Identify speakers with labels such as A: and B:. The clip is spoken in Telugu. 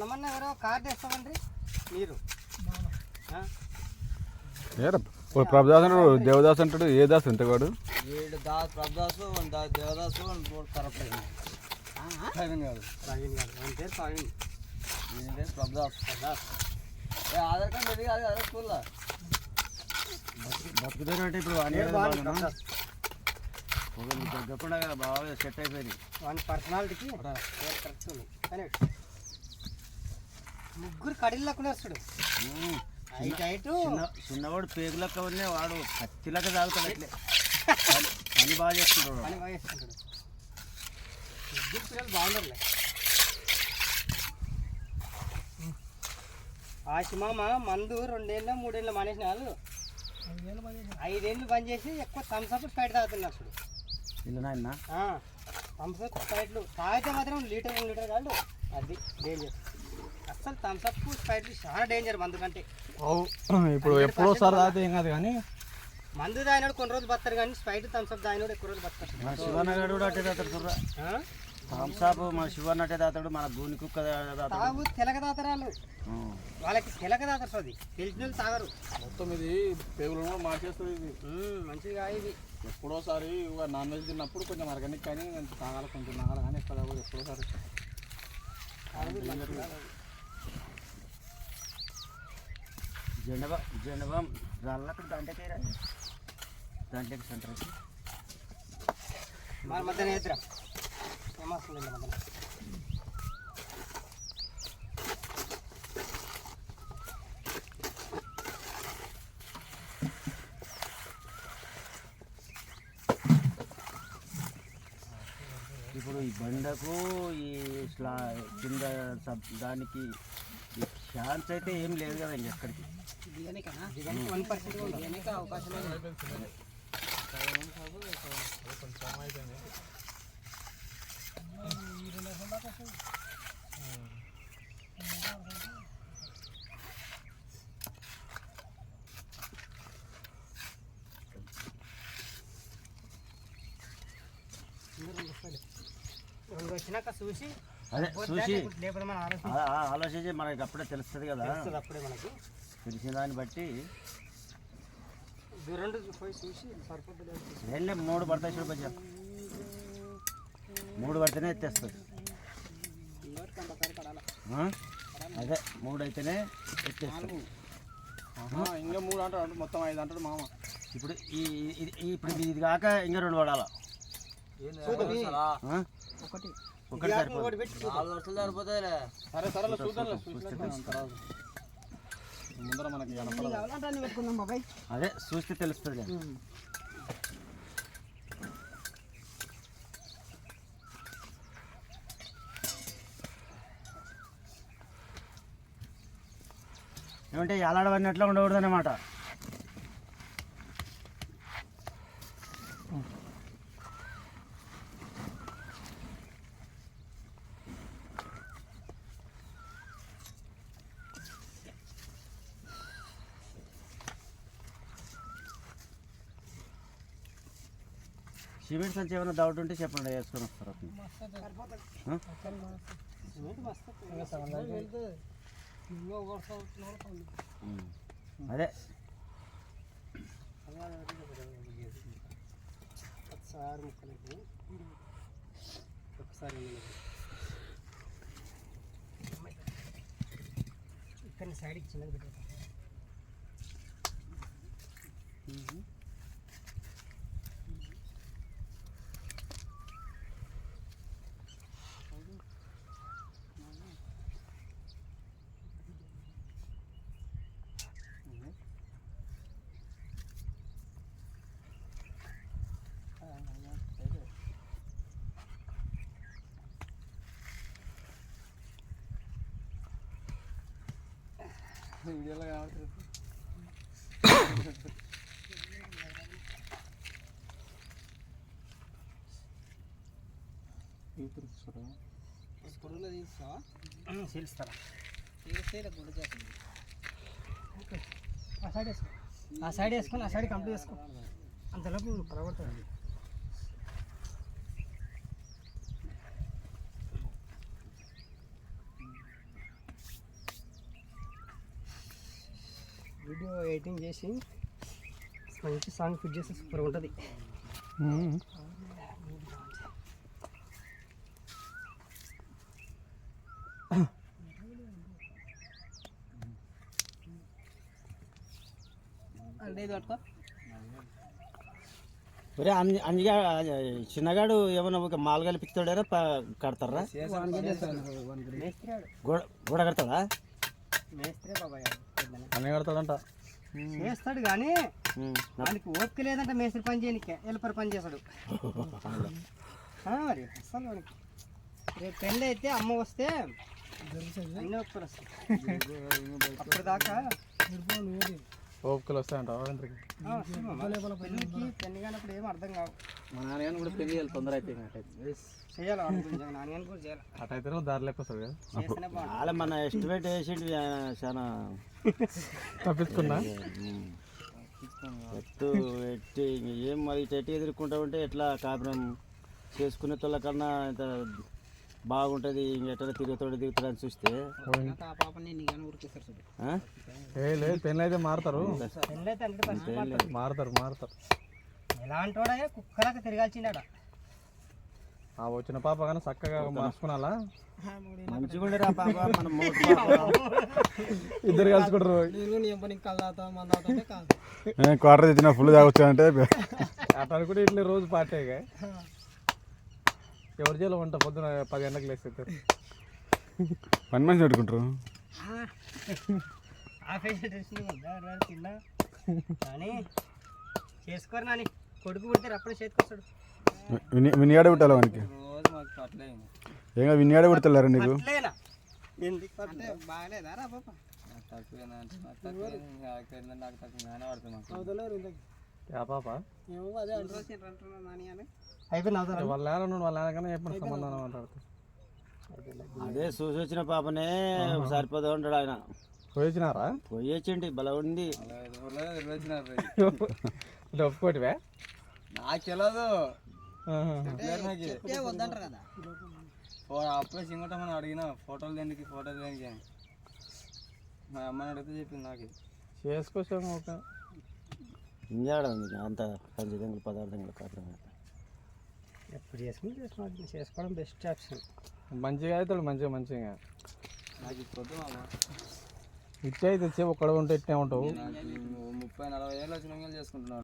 A: మొన్న ఎవరో కార్డు ఇస్తామండి మీరు
B: ప్రభుదాస్ అంటాడు, దేవదాస్ అంటాడు. ఏ దాస్ అంటే వాడు?
A: ఏడు దాస్ ప్రభుదాసు, దేవదాసు, కరెక్ట్ ప్రవీణ్ కాదు. పేరు ప్రవీణ్, ఈయన పేరు ప్రభుదాస్. ఆధార్ కార్డు రెడీ కాదు కదా స్కూల్లో
C: బతుకుతారంటే ఇప్పుడు తగ్గకుండా బాగా సెట్ అయిపోయింది.
A: వాని పర్సనాలిటీకి కరెక్ట్ ఉంది. కానీ ముగ్గురు కడిల్లాక్కునే వస్తాడు.
C: చిన్నవాడు పేగులక్క ఉన్నాయి, వాడు కత్తిలక్క తాగుతాడు. అట్లే పని బాగా చేస్తుంటాడు.
A: ముగ్గురు పిల్లలు బాగున్నారులే. ఆ శిమామ మందు 2 ఏళ్ళు 3 ఏళ్ళు మానేసిన వాళ్ళు 5 ఏళ్ళు బంద్ చేసి ఎక్కువ థమ్స్అప్ స్ప్రైట్ తాగుతున్నారు. అసలు థమ్స్అప్ స్ప్రైట్లు తాగితే మాత్రం లీటర్ 1 లీటర్ కాదు. అది డేంజర్. అసలు థమ్స్అప్ స్ప్రైట్లు చాలా డేంజర్ మందు కంటే.
B: ఇప్పుడు ఎప్పుడోసారి తాగితే ఏం కాదు, కానీ
A: మందు తాగినాడు కొన్ని రోజులు బతారు, కానీ స్ప్రైట్ థమ్స్అప్ తాగినాడు ఎక్కువ రోజులు బతారు.
C: శివనగడు కూడా అట్టే తాతాడు. థమ్స్అప్ మన శివన్ అట్టే తాతాడు, మన గూని కుక్క
A: తాగు తెలక తాతారు వాళ్ళు. వాళ్ళకి తెలక తాతారు, అది తెలిసిన వాళ్ళు తాగరు.
B: మొత్తం ఇది పేగులను మార్చేస్తుంది. ఇది
A: మంచిగా ఇది
B: ఎప్పుడోసారి నాన్ వెజ్ తిన్నప్పుడు కొంచెం ఆర్గానిక్ కానీ తాగాలి, కొంచెం తాగాలి, కానీ ఎక్కువ తాగదు. ఎప్పుడోసారి
C: జెండబం రాళ్ళక్కడ దాంట్లోకి సెంటర్
A: మన మధ్యాహ్నం ఎదురా ఏమొస్తుంది మధ్యాహ్నం.
C: ఇప్పుడు ఈ బండకు ఈ కింద దానికి ఛాన్స్ అయితే ఏం లేదు కదా ఇంకెక్కడికి.
A: అవకాశం వచ్చినాక చూసి
C: అదే చూసి ఆలోచించి మనకి అప్పుడే తెలుస్తుంది కదా.
A: అప్పుడే మనకి
C: తెలిసిన దాన్ని బట్టి
A: పోయి చూసి
C: వెళ్ళే 3 పడతాయి చూడు బజ్జా. 3 పడితేనే ఎత్తేస్తుంది. అదే 3 అయితేనే ఎత్తేస్తుంది.
B: ఇంకా 3 అంటాడు, మొత్తం 5 అంటాడు మామ.
C: ఇప్పుడు ఇప్పుడు ఇది కాక ఇంకా 2 పడాలా. ఒకటి
A: సరిపోతాయి.
B: సరే సరే చూద్దాం. ముందర మనకి
C: అదే చూస్తే తెలుస్తుంది. ఏమంటే ఎలాడవన్నట్లు ఉండకూడదు అన్నమాట. సిమెంట్ సంచి ఏమైనా డౌట్ ఉంటే చెప్పండి, వేసుకొని వస్తారు. అదే
A: ఒకసారి ఇక్కడ సైడ్కి చిన్నది పెట్టారు. వీడియోలో కనబడుతుంది.
B: పొడుగులో తీస్తావా?
C: చీలుస్తారా?
B: తీస్తే ఇలా గుడి చేస్తుంది.
D: ఆ సైడ్ వేసుకో, ఆ సైడ్ వేసుకొని ఆ సైడ్ కంప్లీట్ చేసుకో. అంతలోపు పడగొడుతుంది. వీడియో ఎడిటింగ్ చేసి మంచి సాంగ్ ఫిట్ చేస్తే సూపర్గా ఉంటుంది.
B: అంటే ఇది పట్టుకో.
C: ఒరే అంజగా చిన్నగాడు ఏమన్నా ఒక మాలు కలిపిస్తాడా కడతారా? గోడ కడతాడా?
D: మేస్త్రే బాబాయ్
B: అన్నీ కడతాడంట.
D: చేస్తాడు కానీ వానికి ఓపిక లేదంటే మేస్త్రి పని చేయనికే ఎల్పర్ పని చేస్తాడు. మరి అసలు వానికి రేపు పెళ్ళి అయితే అమ్మ వస్తే అన్నీ ఒప్పుకొని వస్తాయి. అప్పటిదాకా
B: ఓపికలు వస్తాయంట
D: పెళ్ళికి పెళ్లి కానప్పుడు ఏం అర్థం కావు.
B: మా నాన్న కూడా పెళ్లి చేయాలి తొందర అయితే
D: చేయాలి వాడి గురించి నాన్న కూడా చేయాలి.
B: అటైతే దారి లేకపోతుంది కదా.
D: చేస్తేనే బాగుంటుంది.
C: అలా మన ఎస్టిమేట్ వేసిండు ఆయన చాలా
B: తప్పించుకున్నా
C: ఎత్తు ఎట్టి ఏం మరి చెట్టు ఎదుర్కొంటా ఉంటే ఎట్లా కాపురం చేసుకునే తోళ్ళ కన్నా ఇంత బాగుంటుంది. ఎట్లా తిరుగుతాడు అని చూస్తే
D: ఆ పాపని నీ కానీ ఊరికేస్తారు చూడు.
C: ఆ?
B: లేదు పెళ్ళి అయితే మారుతారు.
D: పెళ్ళి అయితే 100%
B: మారుతారు
D: ఎలాంటి వాడే కుక్కలాగా తిరగాల్సిందాడ.
B: ఆ వచ్చిన పాప కానీ చక్కగా మార్చుకున్నాలా.
C: మంచిగా ఉండరా పాప మన
B: ఇద్దరు కలుసుకుంటారు.
E: క్వార్టర్ తెచ్చిన ఫుల్ తాగొచ్చు అంటే
B: అట్లా కూడా ఇట్లా రోజు పార్టీగా ఎవరి చేయాలి వంట పొద్దున 10 గంటలకు లేస్తారు.
E: పని మనిషి పెట్టుకుంటారు.
D: తిన్నా కానీ చేసుకోరు నాని. కొడుకు పుడితే అప్పుడే చేతికొస్తాడు.
E: వినియాడ పెట్టాలి వానికి.
A: రోజు మాకు అట్లే అయింది.
E: ఏం వినియాడ పెడతారా నీకు?
D: అట్లేనా అంటే బాగాలేదా రా పాప?
A: నాకు తక్కువేనా అంటే నాకు తక్కువ నాకు తక్కువ నానే పడుతుంది మాకు.
B: పాప
D: అయిపోయింది.
B: వాళ్ళ నాన్న వాళ్ళ నాన్నకన్నా ఎప్పుడు సంబంధం మాట్లాడుతుంది.
C: అదే చూసి వచ్చిన పాపనే సరిపోదు ఉంటాడు ఆయన.
B: పోయించినారా?
C: పోయొచ్చిండి బల ఉంది.
A: ఊర్లో నిర్వహించినారు.
B: ఒప్పుకోటివే
A: నాకు తెలియదు.
D: వద్దంటారు కదా.
A: అప్పుడే సింగటమని అడిగిన ఫోటోలు దేనికి అని మా అమ్మని అడిగితే చెప్పింది నాకు.
B: చేసుకొచ్చాము ఒక
C: ఇంజాడ ఉంది అంత పంచదంగులు పదార్థంగా కాపురం.
D: ఎప్పుడు చేసుకోవడం బెస్ట్ ఆప్షన్.
B: మంచిగా అవుతాడు మంచిగా
A: నాకు ఇప్పుడు మామ
B: ఇచ్చే తెచ్చే ఒక్కడ ఉంటే ఇట్టే ఉంటావు.
A: నాకు 30-40 ఏళ్ళు వచ్చిన చేసుకుంటున్నాను.